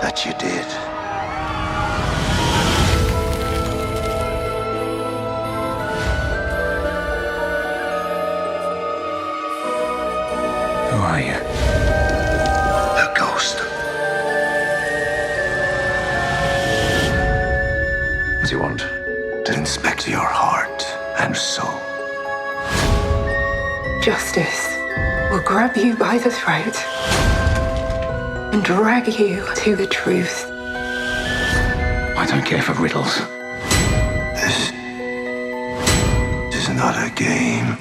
that you did. Who are you? A ghost. What do you want? To inspect your heart and soul. Justice will grab you by the throat and drag you to the truth. I don't care for riddles. This is not a game.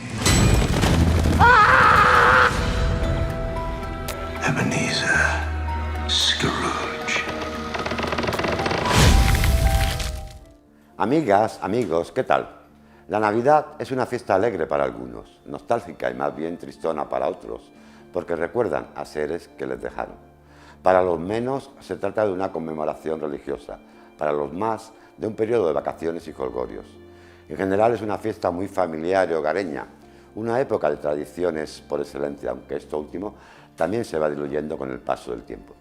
Ebenezer Scrooge. Amigas, amigos, ¿qué tal? La Navidad es una fiesta alegre para algunos, nostálgica y más bien tristona para otros, porque recuerdan a seres que les dejaron. Para los menos se trata de una conmemoración religiosa, para los más de un periodo de vacaciones y jolgorios. En general es una fiesta muy familiar y hogareña, una época de tradiciones por excelencia, aunque esto último también se va diluyendo con el paso del tiempo.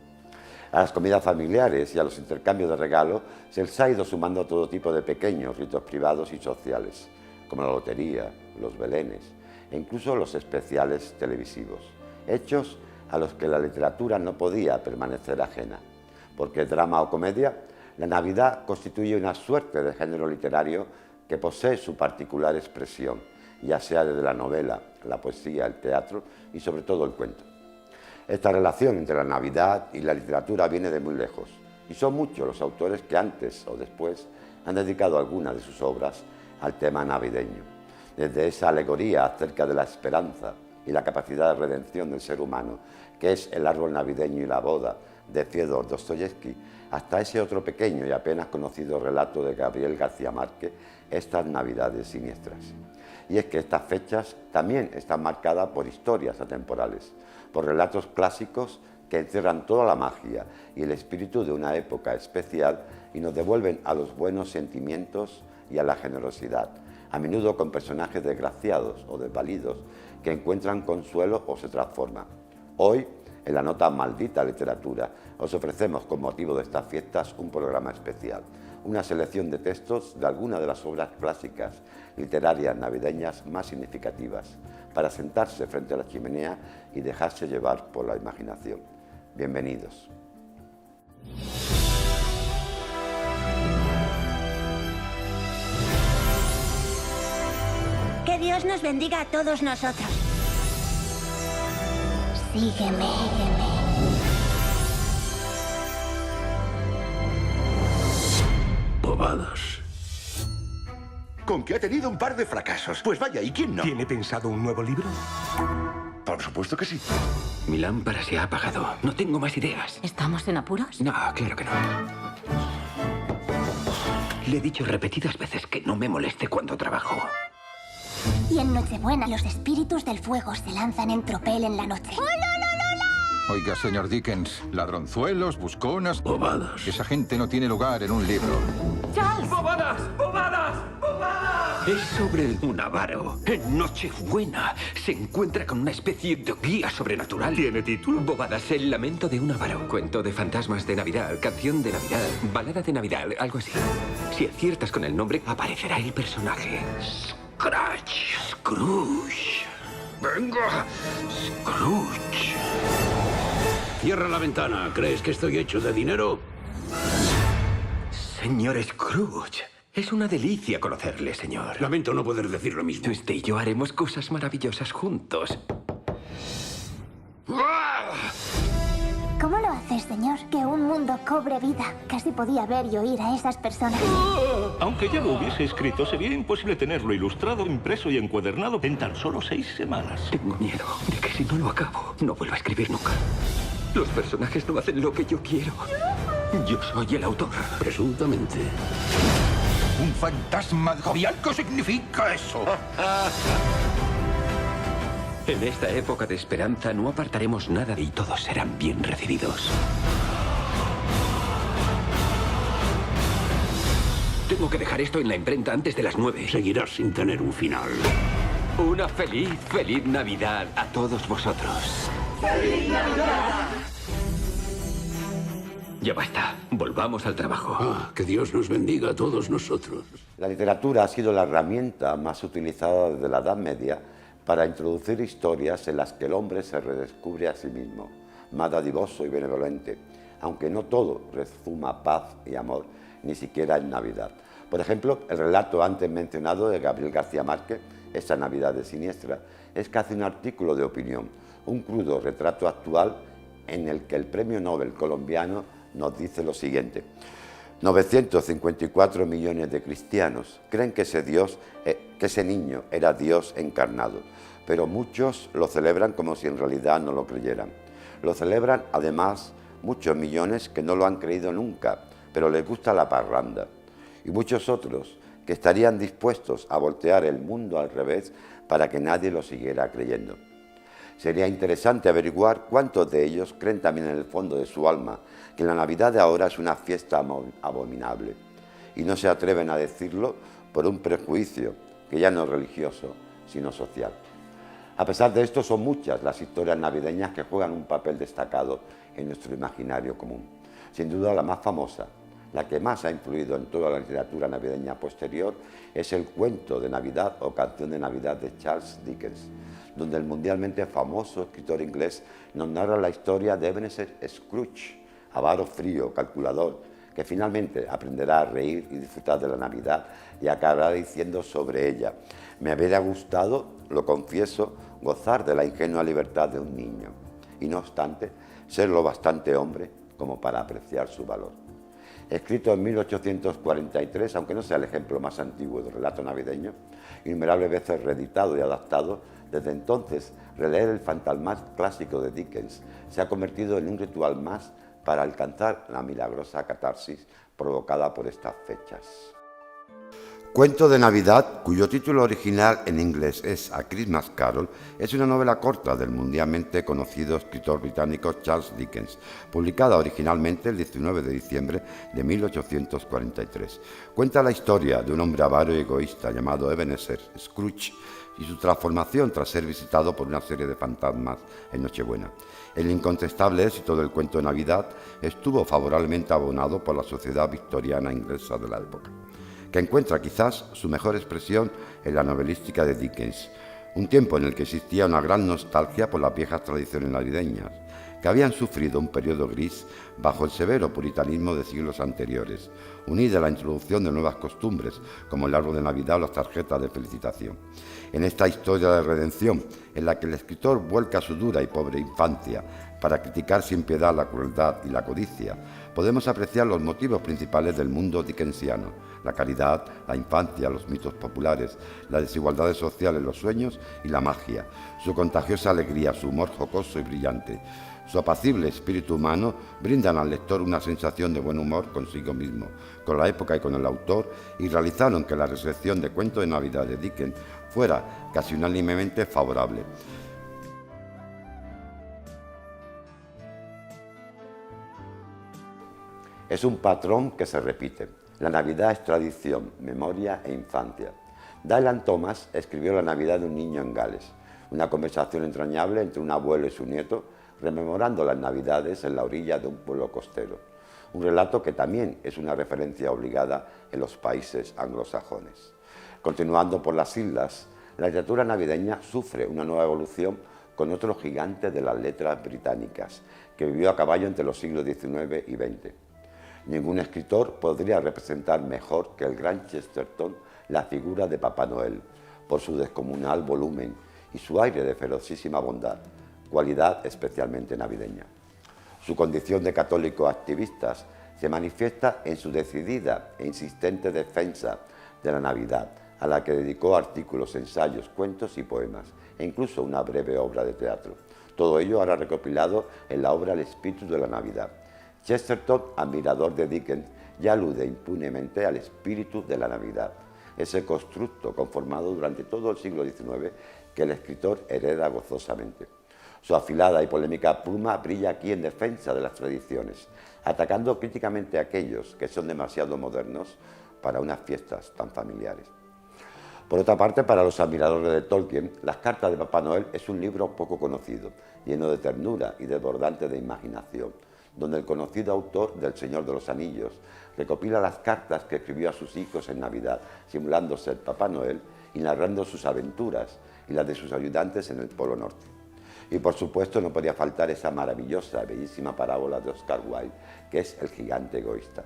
A las comidas familiares y a los intercambios de regalos se les ha ido sumando todo tipo de pequeños ritos privados y sociales, como la lotería, los belenes e incluso los especiales televisivos, hechos a los que la literatura no podía permanecer ajena, porque drama o comedia, la Navidad constituye una suerte de género literario que posee su particular expresión, ya sea desde la novela, la poesía, el teatro y sobre todo el cuento. Esta relación entre la Navidad y la literatura viene de muy lejos, y son muchos los autores que antes o después han dedicado alguna de sus obras al tema navideño, desde esa alegoría acerca de la esperanza y la capacidad de redención del ser humano, que es el árbol navideño y la boda de Fiódor Dostoyevski, hasta ese otro pequeño y apenas conocido relato de Gabriel García Márquez, Estas Navidades Siniestras. Y es que estas fechas también están marcadas por historias atemporales, por relatos clásicos que encierran toda la magia y el espíritu de una época especial y nos devuelven a los buenos sentimientos y a la generosidad, a menudo con personajes desgraciados o desvalidos que encuentran consuelo o se transforman. Hoy, en la nota Maldita Literatura, os ofrecemos con motivo de estas fiestas un programa especial, una selección de textos de algunas de las obras clásicas literarias navideñas más significativas, para sentarse frente a la chimenea y dejarse llevar por la imaginación. Bienvenidos. Que Dios nos bendiga a todos nosotros. Sígueme. Bobadas. Con que ha tenido un par de fracasos. Pues vaya, ¿y quién no? ¿Tiene pensado un nuevo libro? Por supuesto que sí. Mi lámpara se ha apagado. No tengo más ideas. ¿Estamos en apuros? No, claro que no. Le he dicho repetidas veces que no me moleste cuando trabajo. Y en Nochebuena los espíritus del fuego se lanzan en tropel en la noche. Oiga, señor Dickens, ladronzuelos, busconas... Bobadas. Esa gente no tiene lugar en un libro. ¡Bobadas! ¡Bobadas! ¡Bobadas! Es sobre un avaro. En Nochebuena se encuentra con una especie de guía sobrenatural. ¿Tiene título? Bobadas, el lamento de un avaro. Cuento de fantasmas de Navidad, canción de Navidad, balada de Navidad, algo así. Si aciertas con el nombre, aparecerá el personaje. Scrooge. Venga, Scrooge. Cierra la ventana. ¿Crees que estoy hecho de dinero? Señor Scrooge, es una delicia conocerle, señor. Lamento no poder decir lo mismo. Usted y yo haremos cosas maravillosas juntos. ¿Cómo lo haces, señor? Que un mundo cobre vida. Casi podía ver y oír a esas personas. Aunque ya lo hubiese escrito, sería imposible tenerlo ilustrado, impreso y encuadernado en tan solo 6 semanas. Tengo miedo de que si no lo acabo, no vuelva a escribir nunca. Los personajes no hacen lo que yo quiero. Yo soy el autor. Presuntamente. ¿Un fantasma jovial? ¿Qué significa eso? En esta época de esperanza no apartaremos nada y todos serán bien recibidos. Tengo que dejar esto en la imprenta antes de las 9. Seguirás sin tener un final. Una feliz Navidad a todos vosotros. ¡Feliz Navidad! Ya basta. Volvamos al trabajo. Ah, que Dios nos bendiga a todos nosotros. La literatura ha sido la herramienta más utilizada desde la Edad Media para introducir historias en las que el hombre se redescubre a sí mismo, más dadivoso y benevolente, aunque no todo rezuma paz y amor, ni siquiera en Navidad. Por ejemplo, el relato antes mencionado de Gabriel García Márquez, Esa Navidad de Siniestra, es casi un artículo de opinión, un crudo retrato actual en el que el premio Nobel colombiano nos dice lo siguiente: 954 millones de cristianos creen que ese niño era Dios encarnado, pero muchos lo celebran como si en realidad no lo creyeran. Lo celebran además muchos millones que no lo han creído nunca, pero les gusta la parranda. Y muchos otros que estarían dispuestos a voltear el mundo al revés para que nadie lo siguiera creyendo. Sería interesante averiguar cuántos de ellos creen también en el fondo de su alma que la Navidad de ahora es una fiesta abominable y no se atreven a decirlo por un prejuicio que ya no es religioso, sino social. A pesar de esto, son muchas las historias navideñas que juegan un papel destacado en nuestro imaginario común. Sin duda la más famosa, la que más ha influido en toda la literatura navideña posterior, es el cuento de Navidad o canción de Navidad de Charles Dickens, donde el mundialmente famoso escritor inglés nos narra la historia de Ebenezer Scrooge, avaro frío, calculador, que finalmente aprenderá a reír y disfrutar de la Navidad y acabará diciendo sobre ella: me habría gustado, lo confieso, gozar de la ingenua libertad de un niño, y no obstante, ser lo bastante hombre como para apreciar su valor. Escrito en 1843, aunque no sea el ejemplo más antiguo del relato navideño, innumerables veces reeditado y adaptado, desde entonces releer el fantasmal clásico de Dickens se ha convertido en un ritual más para alcanzar la milagrosa catarsis provocada por estas fechas. Cuento de Navidad, cuyo título original en inglés es A Christmas Carol, es una novela corta del mundialmente conocido escritor británico Charles Dickens, publicada originalmente el 19 de diciembre de 1843. Cuenta la historia de un hombre avaro y egoísta llamado Ebenezer Scrooge y su transformación tras ser visitado por una serie de fantasmas en Nochebuena. El incontestable éxito del cuento de Navidad estuvo favorablemente abonado por la sociedad victoriana inglesa de la época, que encuentra quizás su mejor expresión en la novelística de Dickens, un tiempo en el que existía una gran nostalgia por las viejas tradiciones navideñas, que habían sufrido un periodo gris bajo el severo puritanismo de siglos anteriores, unida a la introducción de nuevas costumbres, como el árbol de Navidad o las tarjetas de felicitación. En esta historia de redención, en la que el escritor vuelca su dura y pobre infancia para criticar sin piedad la crueldad y la codicia, podemos apreciar los motivos principales del mundo dickensiano: la caridad, la infancia, los mitos populares, las desigualdades sociales, los sueños y la magia, su contagiosa alegría, su humor jocoso y brillante. Su apacible espíritu humano brindan al lector una sensación de buen humor consigo mismo, con la época y con el autor, y realizaron que la recepción de Cuento de Navidad de Dickens fuera casi unánimemente favorable. Es un patrón que se repite. La Navidad es tradición, memoria e infancia. Dylan Thomas escribió La Navidad de un niño en Gales, una conversación entrañable entre un abuelo y su nieto, rememorando las Navidades en la orilla de un pueblo costero. Un relato que también es una referencia obligada en los países anglosajones. Continuando por las islas, la literatura navideña sufre una nueva evolución con otro gigante de las letras británicas, que vivió a caballo entre los siglos XIX y XX. Ningún escritor podría representar mejor que el gran Chesterton la figura de Papá Noel, por su descomunal volumen y su aire de ferocísima bondad, cualidad especialmente navideña. Su condición de católico activista se manifiesta en su decidida e insistente defensa de la Navidad, a la que dedicó artículos, ensayos, cuentos y poemas, e incluso una breve obra de teatro. Todo ello ahora recopilado en la obra El espíritu de la Navidad. Chesterton, admirador de Dickens, ya alude impunemente al espíritu de la Navidad, ese constructo conformado durante todo el siglo XIX que el escritor hereda gozosamente. Su afilada y polémica pluma brilla aquí en defensa de las tradiciones, atacando críticamente a aquellos que son demasiado modernos para unas fiestas tan familiares. Por otra parte, para los admiradores de Tolkien, Las cartas de Papá Noel es un libro poco conocido, lleno de ternura y desbordante de imaginación, donde el conocido autor del Señor de los Anillos recopila las cartas que escribió a sus hijos en Navidad, simulando ser Papá Noel y narrando sus aventuras y las de sus ayudantes en el Polo Norte. Y por supuesto no podía faltar esa maravillosa, bellísima parábola de Oscar Wilde, que es El gigante egoísta,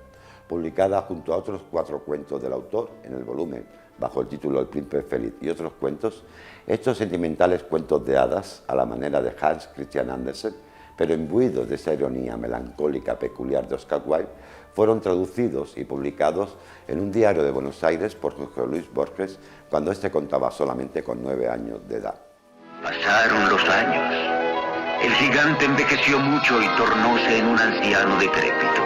publicada junto a otros 4 cuentos del autor en el volumen, bajo el título El príncipe feliz y otros cuentos. Estos sentimentales cuentos de hadas, a la manera de Hans Christian Andersen, pero imbuidos de esa ironía melancólica peculiar de Oscar Wilde, fueron traducidos y publicados en un diario de Buenos Aires por Jorge Luis Borges, cuando éste contaba solamente con 9 años de edad. Pasaron los años. El gigante envejeció mucho y tornóse en un anciano decrépito.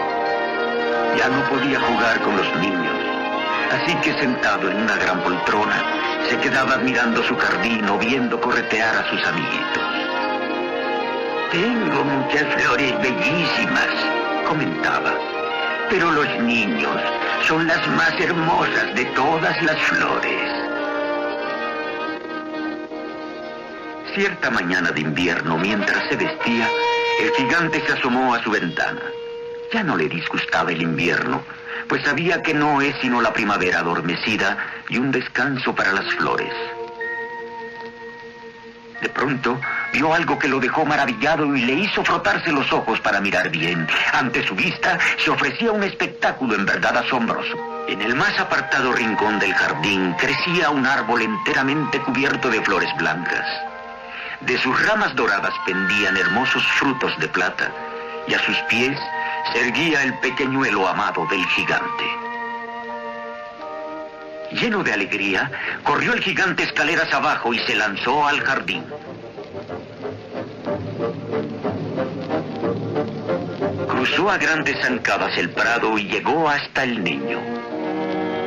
Ya no podía jugar con los niños, así que sentado en una gran poltrona, se quedaba admirando su jardín o viendo corretear a sus amiguitos. Tengo muchas flores bellísimas, comentaba, pero los niños son las más hermosas de todas las flores. Cierta mañana de invierno, mientras se vestía, el gigante se asomó a su ventana. Ya no le disgustaba el invierno, pues sabía que no es sino la primavera adormecida y un descanso para las flores. De pronto, vio algo que lo dejó maravillado y le hizo frotarse los ojos para mirar bien. Ante su vista se ofrecía un espectáculo en verdad asombroso. En el más apartado rincón del jardín crecía un árbol enteramente cubierto de flores blancas. De sus ramas doradas pendían hermosos frutos de plata, y a sus pies se erguía el pequeñuelo amado del gigante. Lleno de alegría, corrió el gigante escaleras abajo y se lanzó al jardín. Cruzó a grandes zancadas el prado y llegó hasta el niño.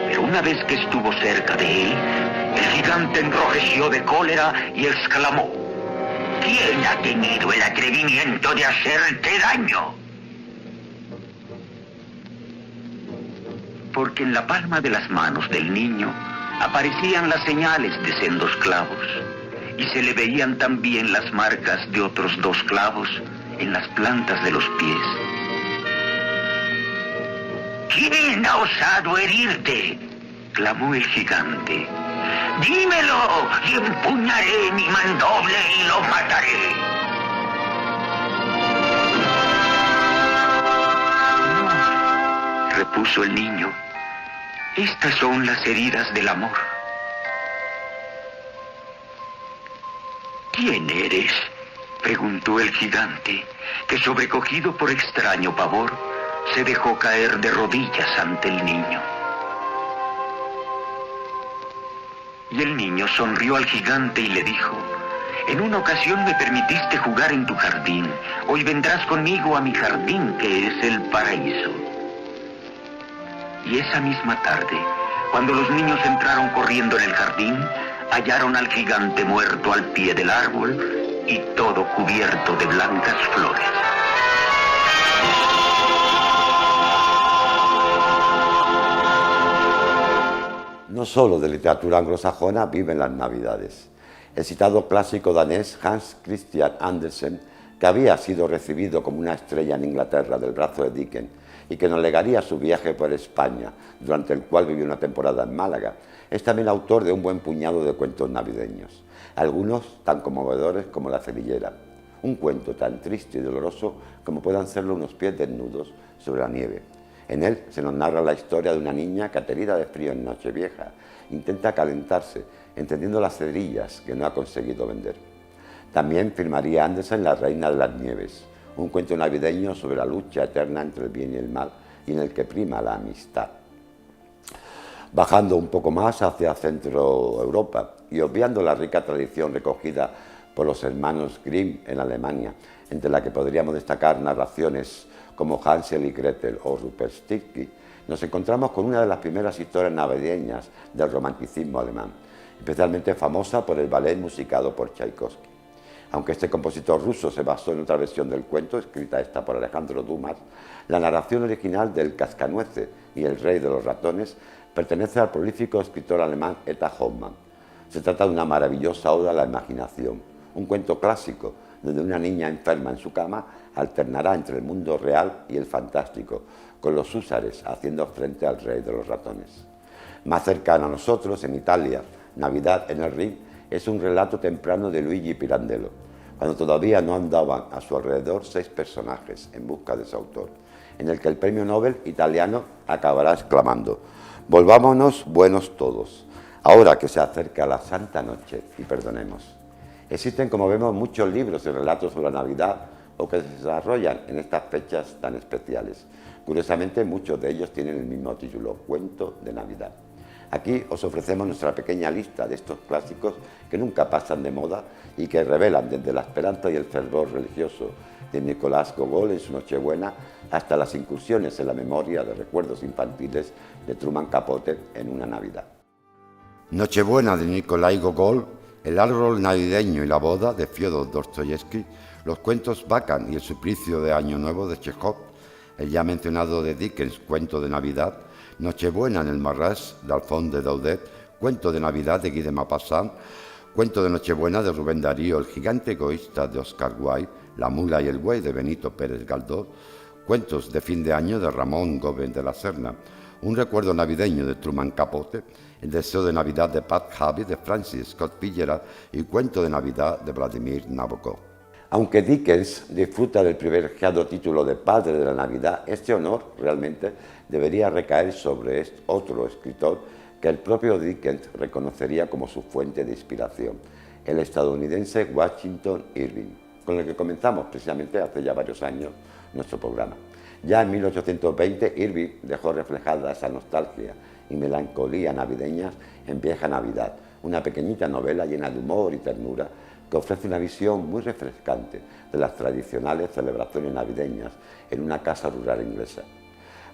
Pero una vez que estuvo cerca de él, el gigante enrojeció de cólera y exclamó: ¿Quién ha tenido el atrevimiento de hacerte daño? Porque en la palma de las manos del niño aparecían las señales de sendos clavos y se le veían también las marcas de otros 2 clavos en las plantas de los pies. ¿Quién ha osado herirte?, clamó el gigante. ¡Dímelo y empuñaré mi mandoble y lo mataré! No, repuso el niño. Estas son las heridas del amor. ¿Quién eres?, preguntó el gigante, que sobrecogido por extraño pavor, se dejó caer de rodillas ante el niño. Y el niño sonrió al gigante y le dijo: en una ocasión me permitiste jugar en tu jardín, hoy vendrás conmigo a mi jardín, que es el paraíso. Y esa misma tarde, cuando los niños entraron corriendo en el jardín, hallaron al gigante muerto al pie del árbol y todo cubierto de blancas flores. No solo de literatura anglosajona viven las Navidades. El citado clásico danés Hans Christian Andersen, que había sido recibido como una estrella en Inglaterra del brazo de Dickens y que nos legaría su viaje por España, durante el cual vivió una temporada en Málaga, es también autor de un buen puñado de cuentos navideños, algunos tan conmovedores como La cerillera, un cuento tan triste y doloroso como puedan serlo unos pies desnudos sobre la nieve. En él se nos narra la historia de una niña que, aterida de frío en Nochevieja, intenta calentarse, encendiendo las cerillas que no ha conseguido vender. También firmaría Andersen La reina de las nieves, un cuento navideño sobre la lucha eterna entre el bien y el mal, y en el que prima la amistad. Bajando un poco más hacia Centro Europa y obviando la rica tradición recogida por los hermanos Grimm en Alemania, entre la que podríamos destacar narraciones como Hansel y Gretel o Rumpelstiltskin, nos encontramos con una de las primeras historias navideñas del romanticismo alemán, especialmente famosa por el ballet musicado por Tchaikovsky. Aunque este compositor ruso se basó en otra versión del cuento, escrita esta por Alejandro Dumas, la narración original del Cascanueces y el rey de los ratones pertenece al prolífico escritor alemán Eta Hoffmann. Se trata de una maravillosa oda a la imaginación, un cuento clásico donde una niña enferma en su cama alternará entre el mundo real y el fantástico, con los húsares haciendo frente al rey de los ratones. Más cercano a nosotros, en Italia, Navidad en el Rin es un relato temprano de Luigi Pirandello, cuando todavía no andaban a su alrededor 6 personajes en busca de su autor, en el que el premio Nobel italiano acabará exclamando: «Volvámonos buenos todos, ahora que se acerca la Santa Noche, y perdonemos». Existen, como vemos, muchos libros y relatos sobre la Navidad o que se desarrollan en estas fechas tan especiales. Curiosamente, muchos de ellos tienen el mismo título: Cuento de Navidad. Aquí os ofrecemos nuestra pequeña lista de estos clásicos que nunca pasan de moda y que revelan desde la esperanza y el fervor religioso de Nicolás Gogol en su Nochebuena hasta las incursiones en la memoria de recuerdos infantiles de Truman Capote en una Navidad. Nochebuena de Nikolai Gogol, El árbol navideño y la boda de Fyodor Dostoyevsky, los cuentos Bacan y el suplicio de Año Nuevo de Chekhov, el ya mencionado de Dickens, Cuento de Navidad, Nochebuena en el Marrás de Alphonse de Daudet, Cuento de Navidad de Guy de Maupassant, Cuento de Nochebuena de Rubén Darío, El gigante egoísta de Oscar Wilde, La mula y el buey de Benito Pérez Galdós, Cuentos de fin de año de Ramón Gómez de la Serna, Un recuerdo navideño de Truman Capote, El deseo de Navidad de Pat Harvey de Francis Scott Fitzgerald y Cuento de Navidad de Vladimir Nabokov. Aunque Dickens disfruta del privilegiado título de Padre de la Navidad, este honor realmente debería recaer sobre otro escritor que el propio Dickens reconocería como su fuente de inspiración, el estadounidense Washington Irving, con el que comenzamos precisamente hace ya varios años nuestro programa. Ya en 1820 Irving dejó reflejada esa nostalgia y melancolía navideñas en Vieja Navidad, una pequeñita novela llena de humor y ternura que ofrece una visión muy refrescante de las tradicionales celebraciones navideñas en una casa rural inglesa.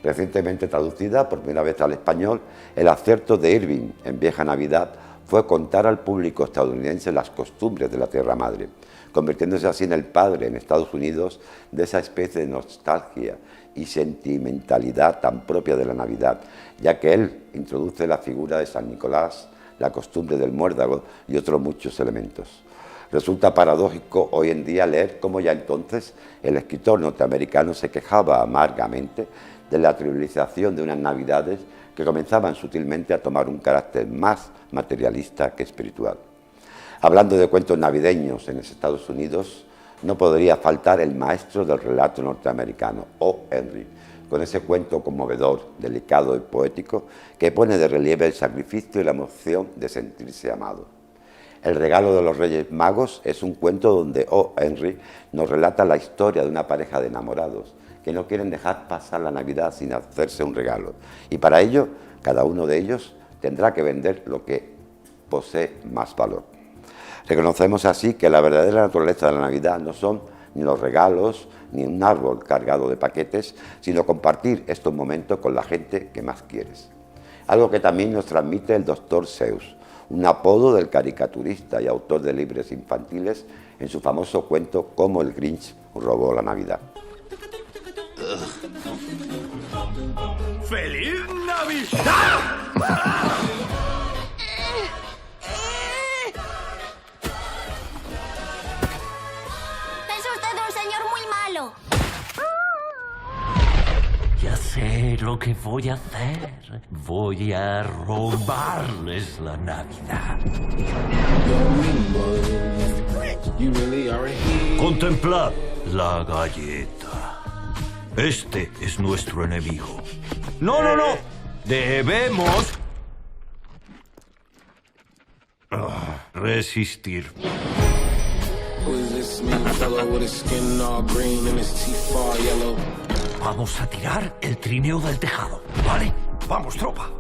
Recientemente traducida por primera vez al español, el acierto de Irving en Vieja Navidad fue contar al público estadounidense las costumbres de la Tierra Madre, convirtiéndose así en el padre en Estados Unidos de esa especie de nostalgia y sentimentalidad tan propia de la Navidad, ya que él introduce la figura de San Nicolás, la costumbre del muérdago y otros muchos elementos. Resulta paradójico hoy en día leer cómo ya entonces el escritor norteamericano se quejaba amargamente de la trivialización de unas Navidades que comenzaban sutilmente a tomar un carácter más materialista que espiritual. Hablando de cuentos navideños en los Estados Unidos, no podría faltar el maestro del relato norteamericano, O. Henry, con ese cuento conmovedor, delicado y poético que pone de relieve el sacrificio y la emoción de sentirse amado. El regalo de los Reyes Magos es un cuento donde O. Henry nos relata la historia de una pareja de enamorados que no quieren dejar pasar la Navidad sin hacerse un regalo. Y para ello, cada uno de ellos tendrá que vender lo que posee más valor. Reconocemos así que la verdadera naturaleza de la Navidad no son ni los regalos, ni un árbol cargado de paquetes, sino compartir estos momentos con la gente que más quieres. Algo que también nos transmite el Dr. Seuss, un apodo del caricaturista y autor de libros infantiles en su famoso cuento Cómo el Grinch robó la Navidad. ¡Feliz Navidad! Es usted un señor muy malo. Ya sé lo que voy a hacer. Voy a robarles la Navidad. Contemplad la galleta. Este es nuestro enemigo. ¡No, no, no! Debemos resistir. Vamos a tirar el trineo del tejado, ¿vale? ¡Vamos, tropa!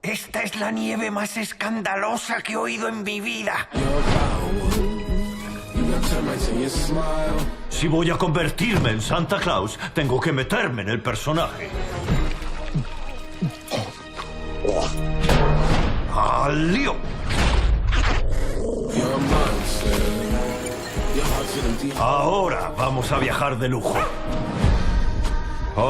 Esta es la nieve más escandalosa que he oído en mi vida. Si voy a convertirme en Santa Claus, tengo que meterme en el personaje. ¡Al lío! Ahora vamos a viajar de lujo. Ho,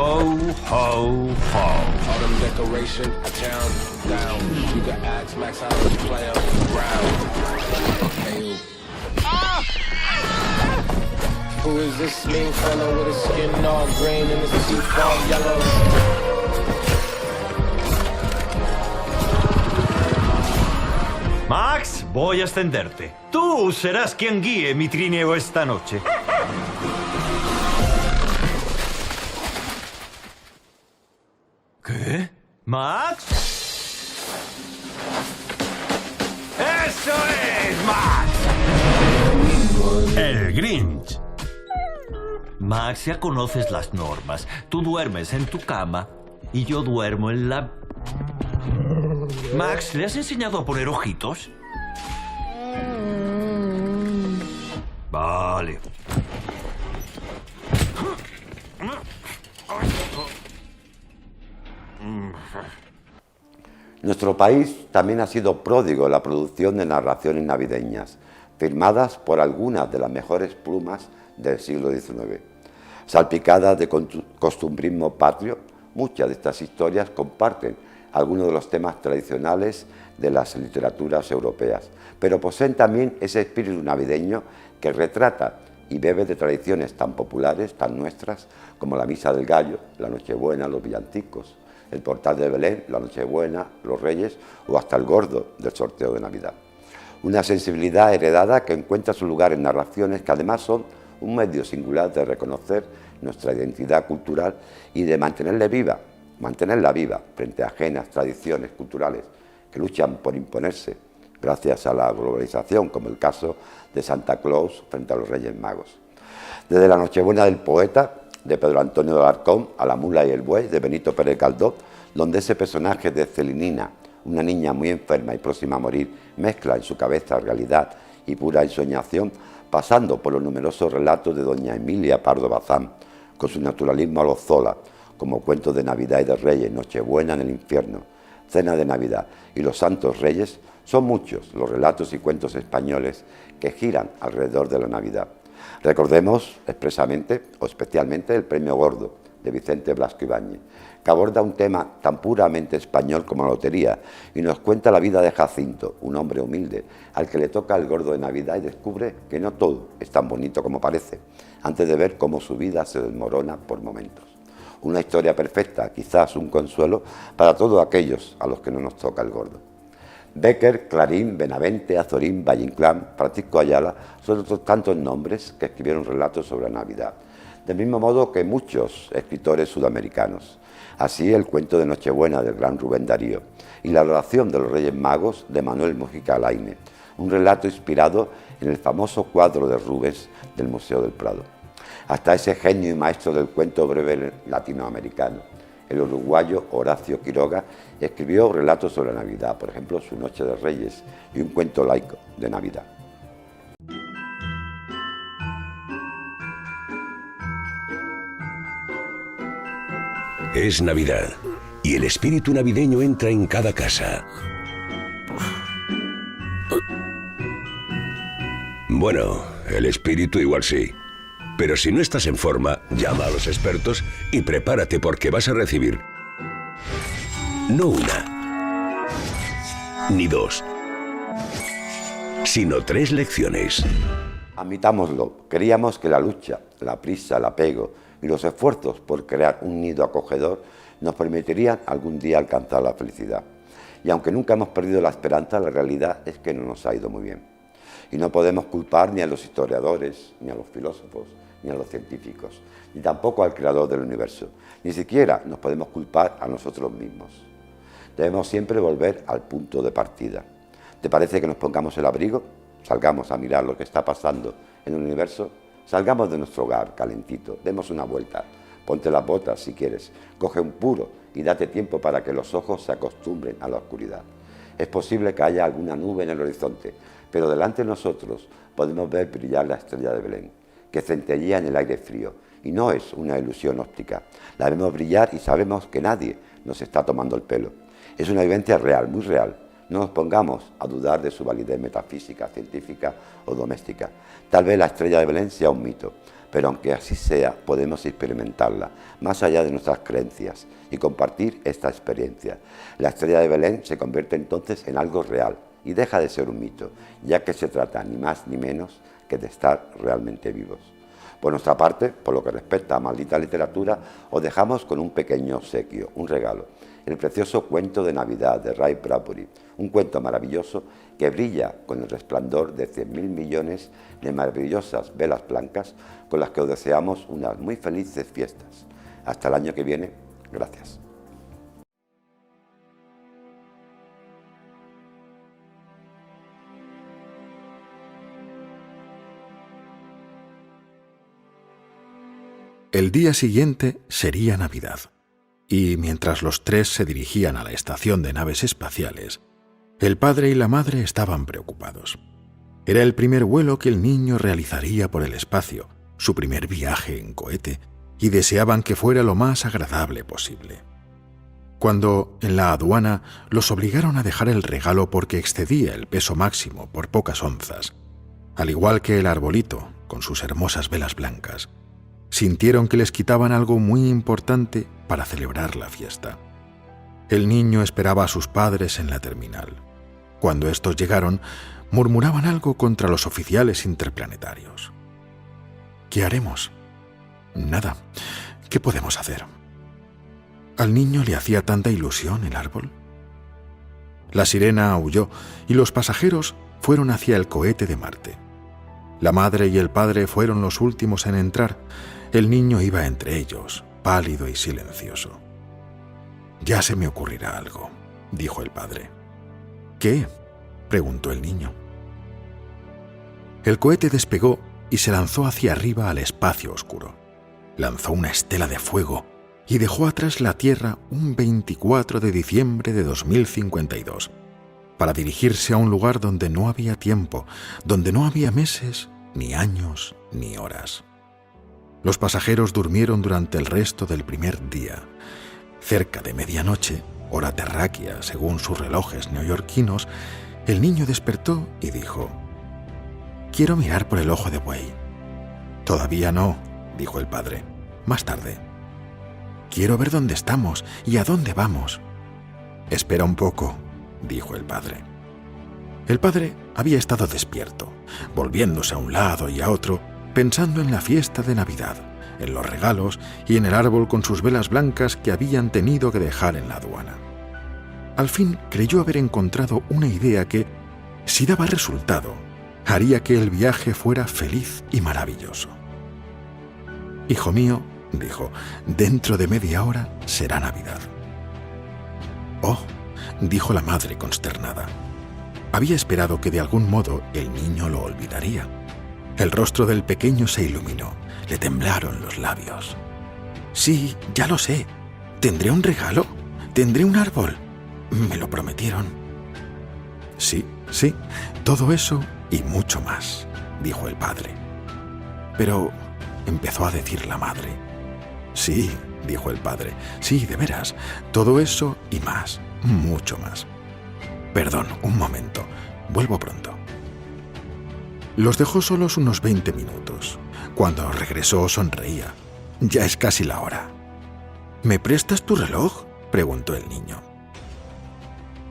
ho, ho. Autumn decoration, town down. You can ask Max how to play up ground. Hey, who is this mean fellow with his skin all green and his teeth all yellow? Max, voy a ascenderte. Tú serás quien guíe mi trineo esta noche. ¿Qué? ¿Max? ¡Eso es, Max! El Grinch. Max, ya conoces las normas. Tú duermes en tu cama y yo duermo en la... Max, ¿le has enseñado a poner ojitos? Vale. Nuestro país también ha sido pródigo en la producción de narraciones navideñas, firmadas por algunas de las mejores plumas del siglo XIX. Salpicadas de costumbrismo patrio, muchas de estas historias comparten algunos de los temas tradicionales de las literaturas europeas, pero poseen también ese espíritu navideño que retrata y bebe de tradiciones tan populares, tan nuestras, como la Misa del Gallo, la Nochebuena, los villancicos, el Portal de Belén, la Nochebuena, los Reyes o hasta el Gordo del sorteo de Navidad. Una sensibilidad heredada que encuentra su lugar en narraciones que además son un medio singular de reconocer nuestra identidad cultural y de mantenerla viva frente a ajenas tradiciones culturales que luchan por imponerse gracias a la globalización, como el caso de Santa Claus frente a los Reyes Magos. Desde la Nochebuena del poeta, de Pedro Antonio de Alarcón, a La mula y el buey, de Benito Pérez Galdós, donde ese personaje de Celinina, una niña muy enferma y próxima a morir, mezcla en su cabeza realidad y pura ensoñación, pasando por los numerosos relatos de doña Emilia Pardo Bazán, con su naturalismo a lo Zola, como cuentos de Navidad y de Reyes, Nochebuena en el infierno, Cena de Navidad y Los Santos Reyes. Son muchos los relatos y cuentos españoles que giran alrededor de la Navidad. Recordemos expresamente o especialmente el Premio Gordo de Vicente Blasco Ibáñez, que aborda un tema tan puramente español como la lotería y nos cuenta la vida de Jacinto, un hombre humilde al que le toca el gordo de Navidad y descubre que no todo es tan bonito como parece, antes de ver cómo su vida se desmorona por momentos. Una historia perfecta, quizás un consuelo para todos aquellos a los que no nos toca el gordo. Bécquer, Clarín, Benavente, Azorín, Valle Inclán, Francisco Ayala son otros tantos nombres que escribieron relatos sobre la Navidad, del mismo modo que muchos escritores sudamericanos. Así el cuento de Nochebuena del gran Rubén Darío y la oración de los Reyes Magos de Manuel Mujica Laine, un relato inspirado en el famoso cuadro de Rubens del Museo del Prado. Hasta ese genio y maestro del cuento breve latinoamericano, el uruguayo Horacio Quiroga, escribió relatos sobre la Navidad, por ejemplo, Su Noche de Reyes y un cuento laico de Navidad. Es Navidad y el espíritu navideño entra en cada casa. Bueno, el espíritu igual sí. Pero si no estás en forma, llama a los expertos y prepárate porque vas a recibir no una, ni dos, sino 3 lecciones. Admitámoslo, queríamos que la lucha, la prisa, el apego y los esfuerzos por crear un nido acogedor nos permitirían algún día alcanzar la felicidad. Y aunque nunca hemos perdido la esperanza, la realidad es que no nos ha ido muy bien. Y no podemos culpar ni a los historiadores, ni a los filósofos, ni a los científicos, ni tampoco al creador del universo. Ni siquiera nos podemos culpar a nosotros mismos. Debemos siempre volver al punto de partida. ¿Te parece que nos pongamos el abrigo? Salgamos a mirar lo que está pasando en el universo. Salgamos de nuestro hogar calentito, demos una vuelta. Ponte las botas si quieres, coge un puro y date tiempo para que los ojos se acostumbren a la oscuridad. Es posible que haya alguna nube en el horizonte, pero delante de nosotros podemos ver brillar la estrella de Belén, que centellea en el aire frío, y no es una ilusión óptica. La vemos brillar y sabemos que nadie nos está tomando el pelo. Es una vivencia real, muy real. No nos pongamos a dudar de su validez metafísica, científica o doméstica. Tal vez la estrella de Belén sea un mito, pero aunque así sea, podemos experimentarla, más allá de nuestras creencias, y compartir esta experiencia. La estrella de Belén se convierte entonces en algo real, y deja de ser un mito, ya que se trata ni más ni menos que de estar realmente vivos. Por nuestra parte, por lo que respecta a Maldita Literatura, os dejamos con un pequeño obsequio, un regalo, el precioso cuento de Navidad de Ray Bradbury, un cuento maravilloso que brilla con el resplandor de 100.000 millones de maravillosas velas blancas con las que os deseamos unas muy felices fiestas. Hasta el año que viene, gracias. El día siguiente sería Navidad, y mientras los tres se dirigían a la estación de naves espaciales, el padre y la madre estaban preocupados. Era el primer vuelo que el niño realizaría por el espacio, su primer viaje en cohete, y deseaban que fuera lo más agradable posible. Cuando, en la aduana, los obligaron a dejar el regalo porque excedía el peso máximo por pocas onzas, al igual que el arbolito, con sus hermosas velas blancas, sintieron que les quitaban algo muy importante para celebrar la fiesta. El niño esperaba a sus padres en la terminal. Cuando estos llegaron, murmuraban algo contra los oficiales interplanetarios. ¿Qué haremos? Nada. ¿Qué podemos hacer? ¿Al niño le hacía tanta ilusión el árbol? La sirena aulló y los pasajeros fueron hacia el cohete de Marte. La madre y el padre fueron los últimos en entrar. El niño iba entre ellos, pálido y silencioso. «Ya se me ocurrirá algo», dijo el padre. «¿Qué?», preguntó el niño. El cohete despegó y se lanzó hacia arriba al espacio oscuro. Lanzó una estela de fuego y dejó atrás la Tierra un 24 de diciembre de 2052, para dirigirse a un lugar donde no había tiempo, donde no había meses, ni años, ni horas. Los pasajeros durmieron durante el resto del primer día. Cerca de medianoche, hora terráquea según sus relojes neoyorquinos, el niño despertó y dijo: «Quiero mirar por el ojo de buey». «Todavía no», dijo el padre. «Más tarde». «Quiero ver dónde estamos y a dónde vamos». «Espera un poco», dijo el padre. El padre había estado despierto, volviéndose a un lado y a otro, pensando en la fiesta de Navidad, en los regalos y en el árbol con sus velas blancas que habían tenido que dejar en la aduana. Al fin creyó haber encontrado una idea que, si daba resultado, haría que el viaje fuera feliz y maravilloso. «Hijo mío», dijo, «dentro de media hora será Navidad». «Oh», dijo la madre consternada. Había esperado que de algún modo el niño lo olvidaría. El rostro del pequeño se iluminó, le temblaron los labios. «Sí, ya lo sé. ¿Tendré un regalo? ¿Tendré un árbol? Me lo prometieron». «Sí, sí, todo eso y mucho más», dijo el padre. «Pero», empezó a decir la madre. «Sí», dijo el padre, «sí, de veras, todo eso y más, mucho más. Perdón, un momento, vuelvo pronto». Los dejó solos unos 20 minutos. Cuando regresó sonreía. «Ya es casi la hora». «¿Me prestas tu reloj?», preguntó el niño.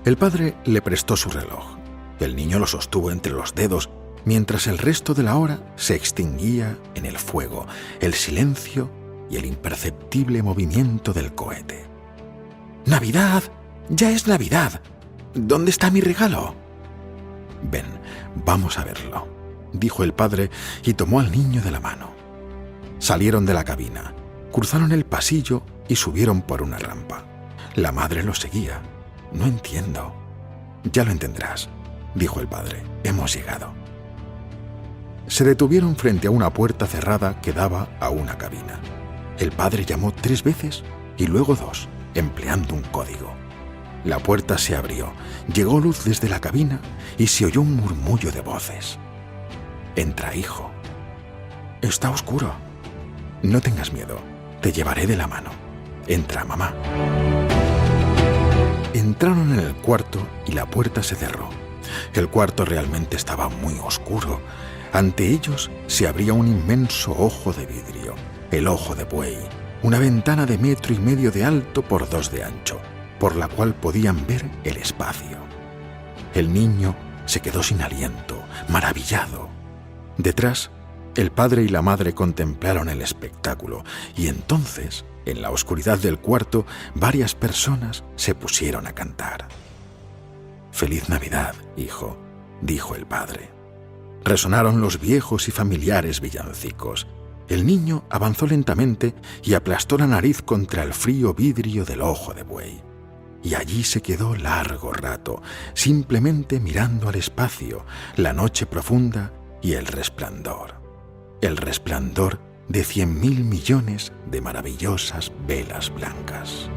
El padre le prestó su reloj. El niño lo sostuvo entre los dedos mientras el resto de la hora se extinguía en el fuego, el silencio y el imperceptible movimiento del cohete. «¡Navidad! ¡Ya es Navidad! ¿Dónde está mi regalo?» «Ven, vamos a verlo», dijo el padre y tomó al niño de la mano. Salieron de la cabina, cruzaron el pasillo y subieron por una rampa. La madre los seguía. «No entiendo». «Ya lo entenderás», dijo el padre. «Hemos llegado». Se detuvieron frente a una puerta cerrada que daba a una cabina. El padre llamó 3 veces y luego 2, empleando un código. La puerta se abrió, llegó luz desde la cabina y se oyó un murmullo de voces. «Entra, hijo». «Está oscuro». «No tengas miedo, te llevaré de la mano. Entra, mamá». Entraron en el cuarto y la puerta se cerró. El cuarto realmente estaba muy oscuro. Ante ellos se abría un inmenso ojo de vidrio, el ojo de buey, una ventana de 1,5 metros de alto por 2 de ancho, por la cual podían ver el espacio. El niño se quedó sin aliento, maravillado. Detrás, el padre y la madre contemplaron el espectáculo y entonces, en la oscuridad del cuarto, varias personas se pusieron a cantar. «Feliz Navidad, hijo», dijo el padre. Resonaron los viejos y familiares villancicos. El niño avanzó lentamente y aplastó la nariz contra el frío vidrio del ojo de buey. Y allí se quedó largo rato, simplemente mirando al espacio, la noche profunda y el resplandor de 100.000 millones de maravillosas velas blancas.